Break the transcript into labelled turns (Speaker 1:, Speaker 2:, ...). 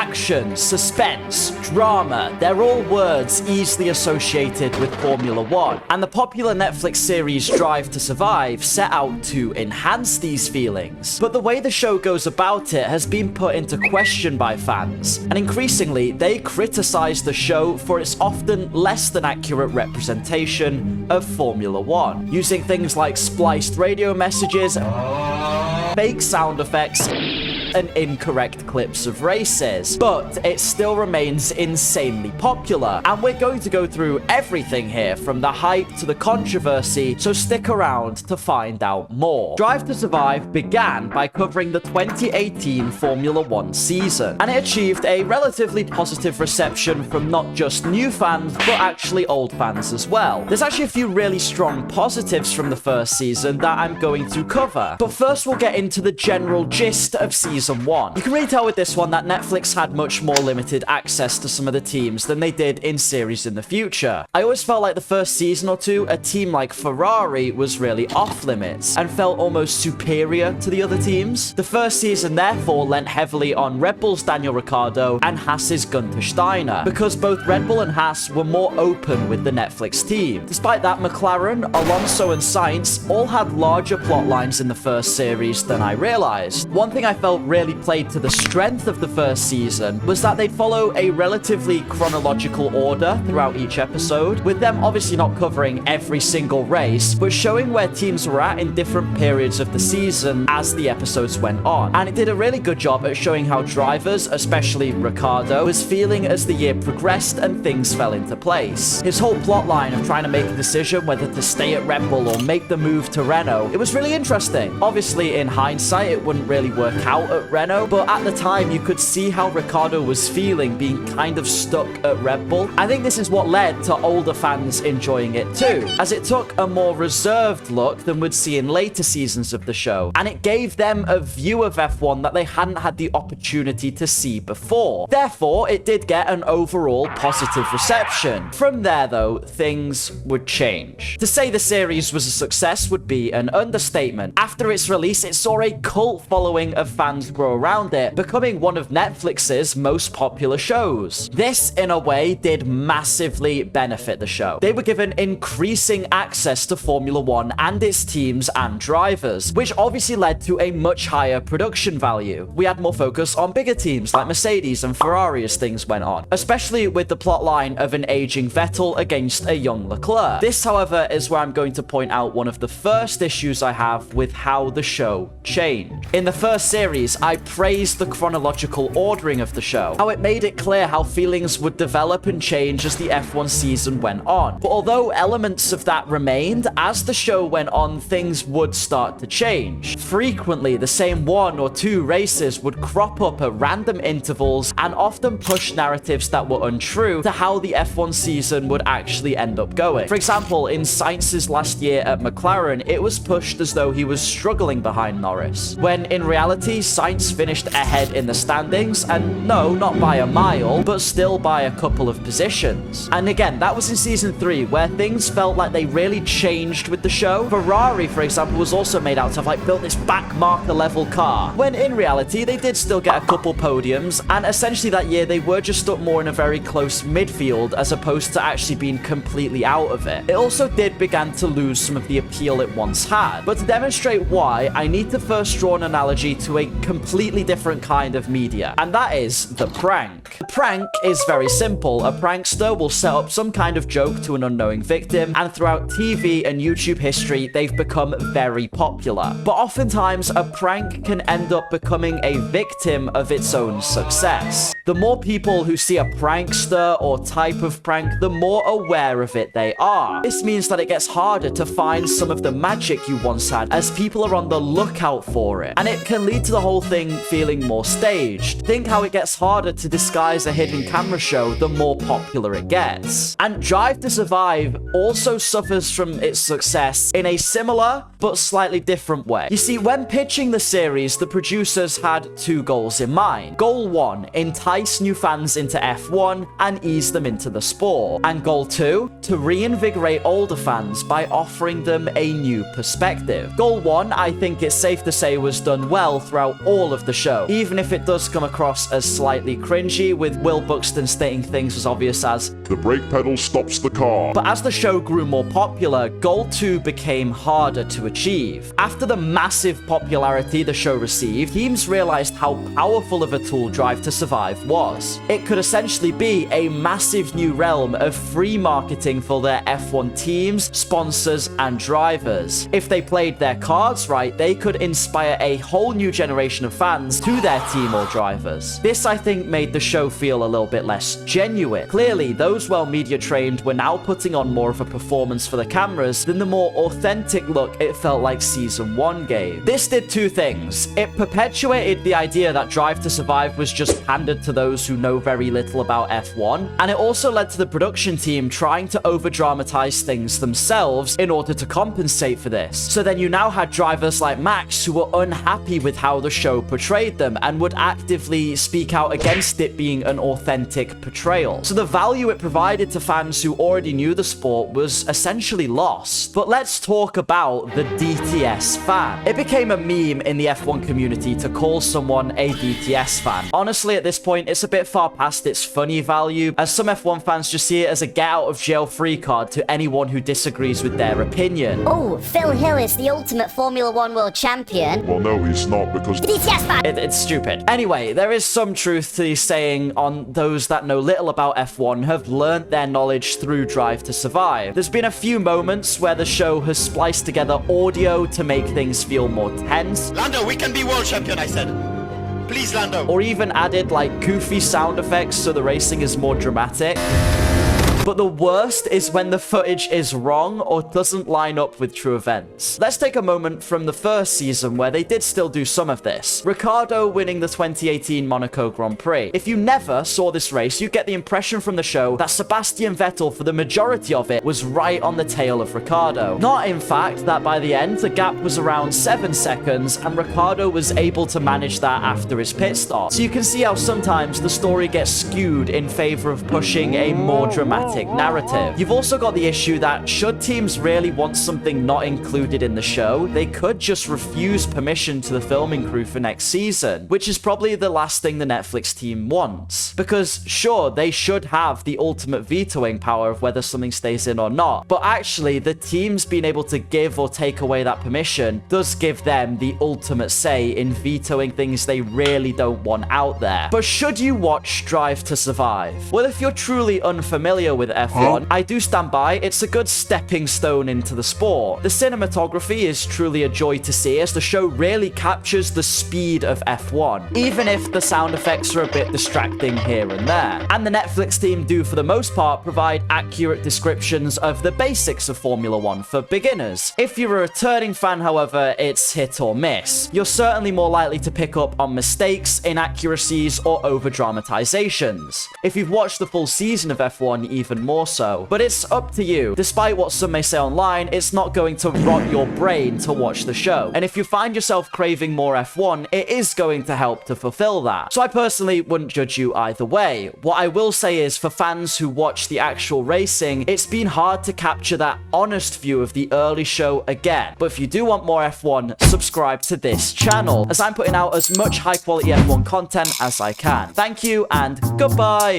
Speaker 1: Action, suspense, drama, they're all words easily associated with Formula One, and the popular Netflix series Drive to Survive set out to enhance these feelings. But the way the show goes about it has been put into question by fans, and increasingly they criticize the show for its often less than accurate representation of Formula One, using things like spliced radio messages, fake sound effects, and incorrect clips of races. But it still remains insanely popular, and we're going to go through everything here from the hype to the controversy, so stick around to find out more. Drive to Survive began by covering the 2018 Formula One season, and it achieved a relatively positive reception from not just new fans, but actually old fans as well. There's actually a few really strong positives from the first season that I'm going to cover, but first we'll get into the general gist of season 1. You can really tell with this one that Netflix had much more limited access to some of the teams than they did in series in the future. I always felt like the first season or two, a team like Ferrari was really off limits and felt almost superior to the other teams. The first season therefore lent heavily on Red Bull's Daniel Ricciardo and Haas's Gunther Steiner, because both Red Bull and Haas were more open with the Netflix team. Despite that, McLaren, Alonso and Sainz all had larger plot lines in the first series than I realized. One thing I felt really played to the strength of the first season was that they'd follow a relatively chronological order throughout each episode, with them obviously not covering every single race, but showing where teams were at in different periods of the season as the episodes went on. And it did a really good job at showing how drivers, especially Ricciardo, was feeling as the year progressed and things fell into place. His whole plotline of trying to make a decision whether to stay at Red Bull or make the move to Renault, it was really interesting. Obviously, in hindsight, it wouldn't really work out at Renault, but at the time you could see how Ricciardo was feeling being kind of stuck at Red Bull. I think this is what led to older fans enjoying it too, as it took a more reserved look than we'd see in later seasons of the show, and it gave them a view of F1 that they hadn't had the opportunity to see before. Therefore, it did get an overall positive reception. From there though, things would change. To say the series was a success would be an understatement. After its release, it saw a cult following of fans grow around it, becoming one of Netflix's most popular shows. This, in a way, did massively benefit the show. They were given increasing access to Formula One and its teams and drivers, which obviously led to a much higher production value. We had more focus on bigger teams like Mercedes and Ferrari as things went on, especially with the plotline of an aging Vettel against a young Leclerc. This, however, is where I'm going to point out one of the first issues I have with how the show changed. In the first series, I praised the chronological ordering of the show, how it made it clear how feelings would develop and change as the F1 season went on. But although elements of that remained, as the show went on, things would start to change. Frequently, the same one or two races would crop up at random intervals and often push narratives that were untrue to how the F1 season would actually end up going. For example, in Sainz's last year at McLaren, it was pushed as though he was struggling behind Norris, when in reality, Sainz finished ahead in the standings, and no, not by a mile, but still by a couple of positions. And again, that was in season 3, where things felt like they really changed with the show. Ferrari, for example, was also made out to have like built this back marker level car, when in reality, they did still get a couple podiums, and essentially that year they were just stuck more in a very close midfield as opposed to actually being completely out of it. It also did begin to lose some of the appeal it once had. But to demonstrate why, I need to first draw an analogy to a completely different kind of media, and that is the prank. The prank is very simple. A prankster will set up some kind of joke to an unknowing victim, and throughout TV and YouTube history, they've become very popular. But oftentimes, a prank can end up becoming a victim of its own success. The more people who see a prankster or type of prank, the more aware of it they are. This means that it gets harder to find some of the magic you once had, as people are on the lookout for it, and it can lead to the whole thing feeling more staged. Think how it gets harder to disguise advertise a hidden camera show, the more popular it gets. And Drive to Survive also suffers from its success in a similar but slightly different way. You see, when pitching the series, the producers had two goals in mind. Goal 1, entice new fans into F1 and ease them into the sport. And goal 2, to reinvigorate older fans by offering them a new perspective. Goal 1, I think it's safe to say, was done well throughout all of the show, even if it does come across as slightly cringy, with Will Buxton stating things as obvious as,
Speaker 2: "The brake pedal stops the car."
Speaker 1: But as the show grew more popular, Goal 2 became harder to achieve. After the massive popularity the show received, teams realized how powerful of a tool Drive to Survive was. It could essentially be a massive new realm of free marketing for their F1 teams, sponsors, and drivers. If they played their cards right, they could inspire a whole new generation of fans to their team or drivers. This, I think, made the show feel a little bit less genuine. Clearly, those well media trained were now putting on more of a performance for the cameras than the more authentic look it felt like Season 1 gave. This did two things. It perpetuated the idea that Drive to Survive was just pandered to those who know very little about F1, and it also led to the production team trying to over-dramatize things themselves in order to compensate for this. So then you now had drivers like Max who were unhappy with how the show portrayed them and would actively speak out against it being an authentic portrayal. So the value it provided to fans who already knew the sport was essentially lost. But let's talk about the DTS fan. It became a meme in the F1 community to call someone a DTS fan. Honestly, at this point, it's a bit far past its funny value, as some F1 fans just see it as a get out of jail free card to anyone who disagrees with their opinion.
Speaker 3: Oh, Phil Hill is the ultimate Formula 1 world champion.
Speaker 2: Well, no, he's not, because
Speaker 3: DTS fan!
Speaker 1: It's stupid. Anyway, there is some truth to the saying on those that know little about F1 have learned their knowledge through Drive to Survive. There's been a few moments where the show has spliced together audio to make things feel more tense.
Speaker 4: Lando, we can be world champion, I said. Please, Lando.
Speaker 1: Or even added like goofy sound effects so the racing is more dramatic. But the worst is when the footage is wrong or doesn't line up with true events. Let's take a moment from the first season where they did still do some of this. Ricciardo winning the 2018 Monaco Grand Prix. If you never saw this race, you get the impression from the show that Sebastian Vettel, for the majority of it, was right on the tail of Ricciardo. Not, in fact, that by the end, the gap was around 7 seconds and Ricciardo was able to manage that after his pit stop. So you can see how sometimes the story gets skewed in favor of pushing a more dramatic narrative. You've also got the issue that should teams really want something not included in the show, they could just refuse permission to the filming crew for next season, which is probably the last thing the Netflix team wants. Because sure, they should have the ultimate vetoing power of whether something stays in or not, but actually the teams being able to give or take away that permission does give them the ultimate say in vetoing things they really don't want out there. But should you watch Drive to Survive? Well, if you're truly unfamiliar with F1, I do stand by. It's a good stepping stone into the sport. The cinematography is truly a joy to see, as the show really captures the speed of F1, even if the sound effects are a bit distracting here and there. And the Netflix team do, for the most part, provide accurate descriptions of the basics of Formula 1 for beginners. If you're a returning fan, however, it's hit or miss. You're certainly more likely to pick up on mistakes, inaccuracies, or over-dramatizations. If you've watched the full season of F1, even more so. But it's up to you. Despite what some may say online, it's not going to rot your brain to watch the show. And if you find yourself craving more F1, it is going to help to fulfill that. So I personally wouldn't judge you either way. What I will say is, for fans who watch the actual racing, it's been hard to capture that honest view of the early show again. But if you do want more F1, subscribe to this channel, as I'm putting out as much high quality F1 content as I can. Thank you and goodbye!